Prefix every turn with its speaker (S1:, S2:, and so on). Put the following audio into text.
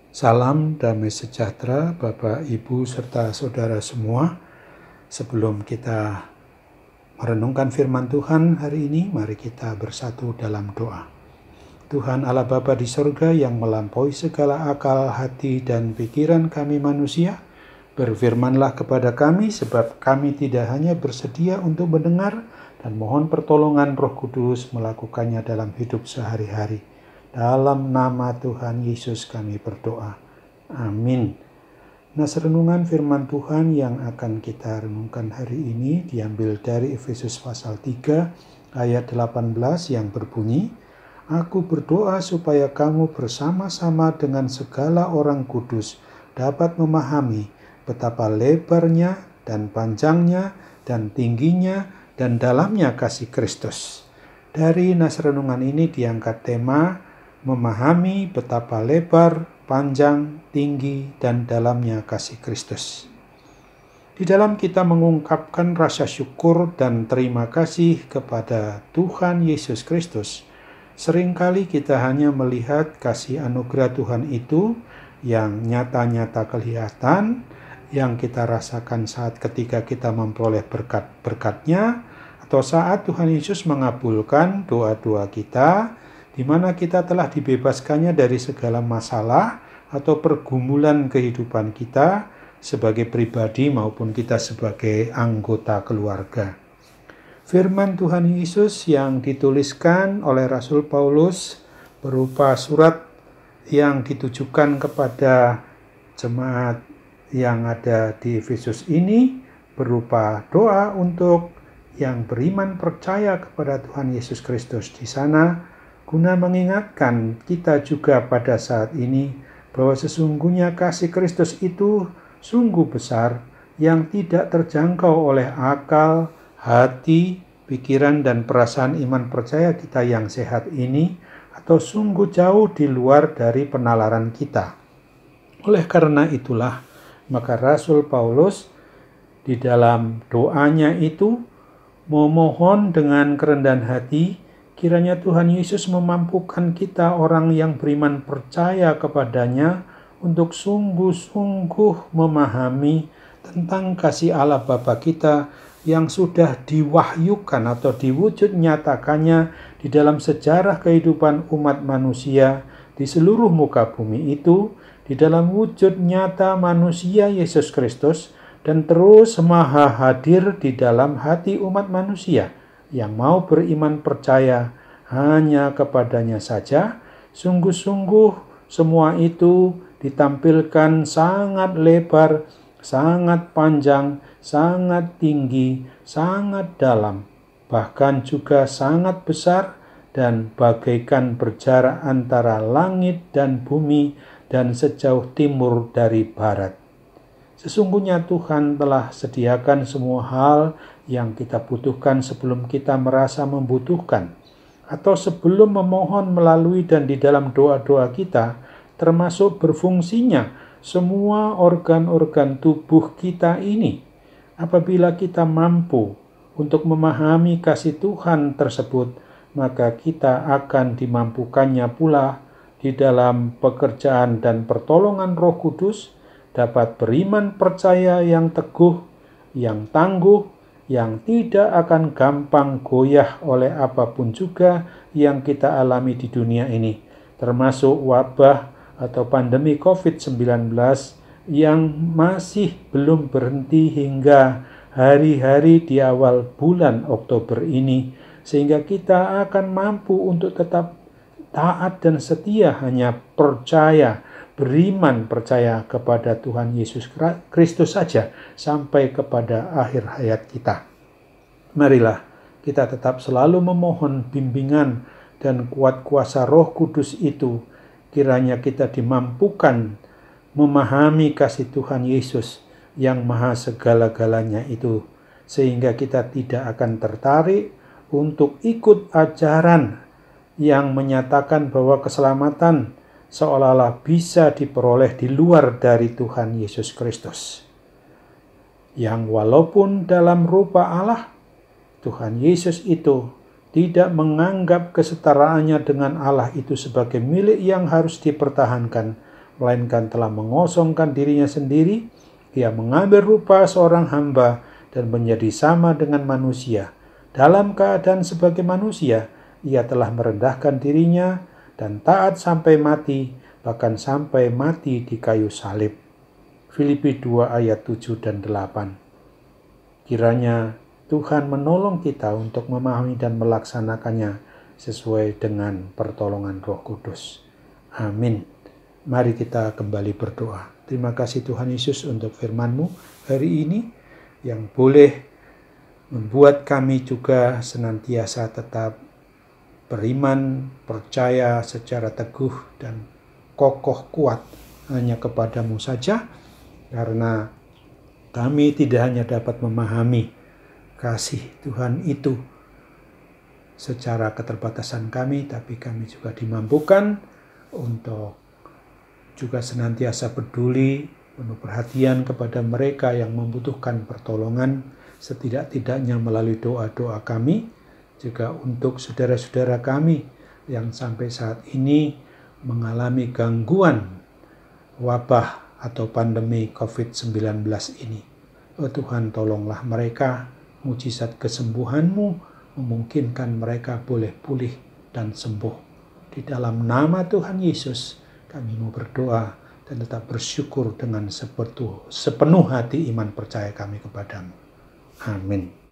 S1: Salam damai sejahtera Bapak, Ibu, serta saudara semua. Sebelum kita merenungkan firman Tuhan hari ini, mari kita bersatu dalam doa. Tuhan Allah Bapa di sorga yang melampaui segala akal, hati, dan pikiran kami manusia, berfirmanlah kepada kami sebab kami tidak hanya bersedia untuk mendengar dan mohon pertolongan Roh Kudus melakukannya dalam hidup sehari-hari. Dalam nama Tuhan Yesus kami berdoa. Amin. Nas renungan firman Tuhan yang akan kita renungkan hari ini diambil dari Efesus pasal 3 ayat 18 yang berbunyi, Aku berdoa supaya kamu bersama-sama dengan segala orang kudus dapat memahami betapa lebarnya dan panjangnya dan tingginya dan dalamnya kasih Kristus. Dari nas renungan ini diangkat tema memahami betapa lebar, panjang, tinggi, dan dalamnya kasih Kristus. Di dalam kita mengungkapkan rasa syukur dan terima kasih kepada Tuhan Yesus Kristus, seringkali kita hanya melihat kasih anugerah Tuhan itu yang nyata-nyata kelihatan, yang kita rasakan saat ketika kita memperoleh berkat-berkatnya, atau saat Tuhan Yesus mengabulkan doa-doa kita, di mana kita telah dibebaskannya dari segala masalah atau pergumulan kehidupan kita sebagai pribadi maupun kita sebagai anggota keluarga. Firman Tuhan Yesus yang dituliskan oleh Rasul Paulus berupa surat yang ditujukan kepada jemaat yang ada di Efesus ini berupa doa untuk yang beriman percaya kepada Tuhan Yesus Kristus di sana, guna mengingatkan kita juga pada saat ini bahwa sesungguhnya kasih Kristus itu sungguh besar yang tidak terjangkau oleh akal, hati, pikiran, dan perasaan iman percaya kita yang sehat ini, atau sungguh jauh di luar dari penalaran kita. Oleh karena itulah, maka Rasul Paulus di dalam doanya itu memohon dengan kerendahan hati, kiranya Tuhan Yesus memampukan kita orang yang beriman percaya kepadanya untuk sungguh-sungguh memahami tentang kasih Allah Bapa kita yang sudah diwahyukan atau diwujud nyatakannya di dalam sejarah kehidupan umat manusia di seluruh muka bumi itu, di dalam wujud nyata manusia Yesus Kristus, dan terus maha hadir di dalam hati umat manusia yang mau beriman percaya hanya kepadanya saja. Sungguh-sungguh semua itu ditampilkan sangat lebar, sangat panjang, sangat tinggi, sangat dalam, bahkan juga sangat besar dan bagaikan berjarak antara langit dan bumi dan sejauh timur dari barat. Sesungguhnya Tuhan telah sediakan semua hal yang kita butuhkan sebelum kita merasa membutuhkan, atau sebelum memohon melalui dan di dalam doa-doa kita, termasuk berfungsinya semua organ-organ tubuh kita ini. Apabila kita mampu untuk memahami kasih Tuhan tersebut, maka kita akan dimampukannya pula di dalam pekerjaan dan pertolongan Roh Kudus, dapat beriman percaya yang teguh, yang tangguh, yang tidak akan gampang goyah oleh apapun juga yang kita alami di dunia ini, termasuk wabah atau pandemi COVID-19 yang masih belum berhenti hingga hari-hari di awal bulan Oktober ini, sehingga kita akan mampu untuk tetap taat dan setia hanya percaya, beriman percaya kepada Tuhan Yesus Kristus saja sampai kepada akhir hayat kita. Marilah kita tetap selalu memohon bimbingan dan kuat kuasa Roh Kudus itu, kiranya kita dimampukan memahami kasih Tuhan Yesus yang maha segala-galanya itu, sehingga kita tidak akan tertarik untuk ikut ajaran yang menyatakan bahwa keselamatan seolah-olah bisa diperoleh di luar dari Tuhan Yesus Kristus, yang walaupun dalam rupa Allah, Tuhan Yesus itu tidak menganggap kesetaraannya dengan Allah itu sebagai milik yang harus dipertahankan, melainkan telah mengosongkan dirinya sendiri. Ia mengambil rupa seorang hamba dan menjadi sama dengan manusia. Dalam keadaan sebagai manusia, ia telah merendahkan dirinya dan taat sampai mati, bahkan sampai mati di kayu salib. Filipi 2 ayat 7 dan 8. Kiranya Tuhan menolong kita untuk memahami dan melaksanakannya sesuai dengan pertolongan Roh Kudus. Amin. Mari kita kembali berdoa. Terima kasih Tuhan Yesus untuk firman-Mu hari ini yang boleh membuat kami juga senantiasa tetap beriman, percaya secara teguh dan kokoh kuat hanya kepadamu saja, karena kami tidak hanya dapat memahami kasih Tuhan itu secara keterbatasan kami, tapi kami juga dimampukan untuk juga senantiasa peduli, penuh perhatian kepada mereka yang membutuhkan pertolongan, setidak-tidaknya melalui doa-doa kami, juga untuk saudara-saudara kami yang sampai saat ini mengalami gangguan wabah atau pandemi COVID-19 ini. Oh Tuhan, tolonglah mereka, mujizat kesembuhan-Mu memungkinkan mereka boleh pulih dan sembuh. Di dalam nama Tuhan Yesus, kami mau berdoa dan tetap bersyukur dengan sepenuh hati iman percaya kami kepadamu. Amin.